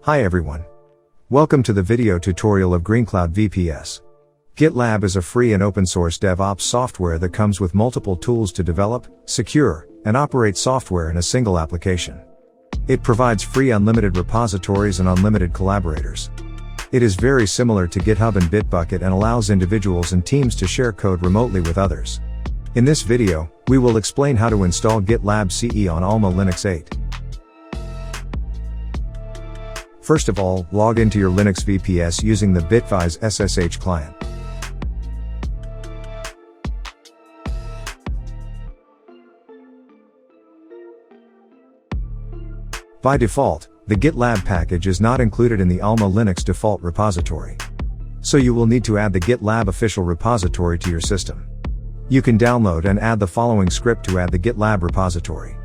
Hi everyone. Welcome to the video tutorial of GreenCloud VPS. GitLab is a free and open source DevOps software that comes with multiple tools to develop, secure, and operate software in a single application. It provides free unlimited repositories and unlimited collaborators. It is very similar to Github and Bitbucket and allows individuals and teams to share code remotely with others. In this video, we will explain how to install GitLab CE on Alma Linux 8. First of all, log into your Linux VPS using the Bitbucket SSH client. By default, the GitLab package is not included in the Alma Linux default repository. So you will need to add the GitLab official repository to your system. You can download and add the following script to add the GitLab repository.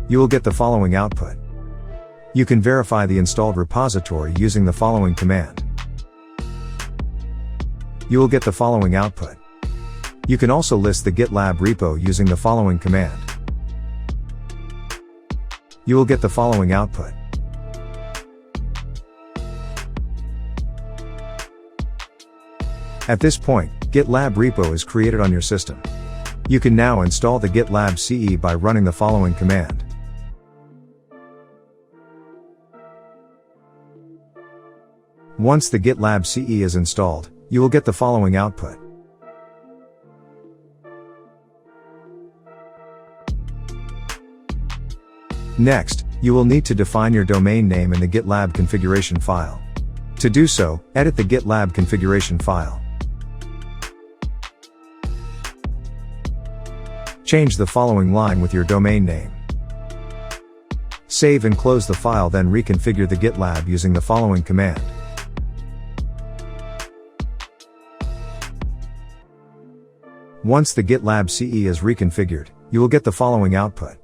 You will get the following output. You can verify the installed repository using the following command. You will get the following output. You can also list the GitLab repo using the following command. You will get the following output. At this point, GitLab repo is created on your system. You can now install the GitLab CE by running the following command. Once the GitLab CE is installed, you will get the following output. Next, you will need to define your domain name in the GitLab configuration file. To do so, edit the GitLab configuration file. Change the following line with your domain name. Save and close the file, then reconfigure the GitLab using the following command. Once the GitLab CE is reconfigured, you will get the following output.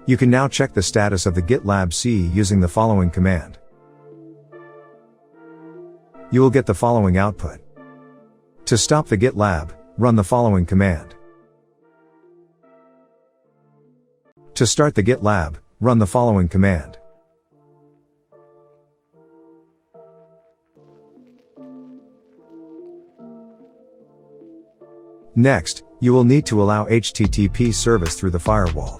You can now check the status of the GitLab CE using the following command. You will get the following output. To stop the GitLab, run the following command. To start the GitLab, run the following command. Next, you will need to allow HTTP service through the firewall.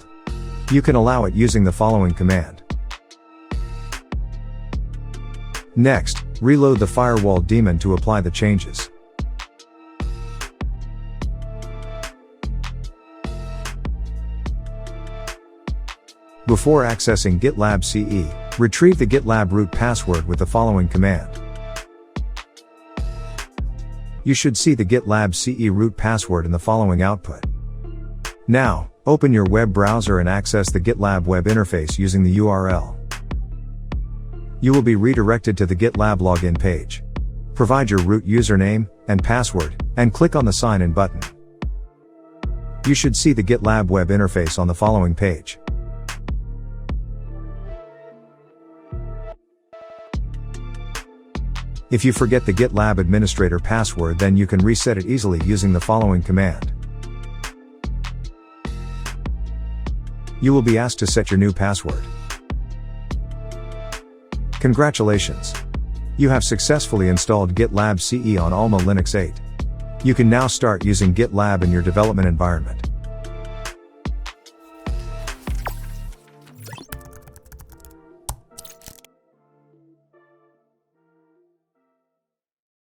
You can allow it using the following command. Next, reload the firewall daemon to apply the changes. Before accessing GitLab CE, retrieve the GitLab root password with the following command. You should see the GitLab CE root password in the following output. Now, open your web browser and access the GitLab web interface using the URL. You will be redirected to the GitLab login page. Provide your root username and password, and click on the Sign In button. You should see the GitLab web interface on the following page. If you forget the GitLab administrator password, then you can reset it easily using the following command. You will be asked to set your new password. Congratulations! You have successfully installed GitLab CE on Alma Linux 8. You can now start using GitLab in your development environment.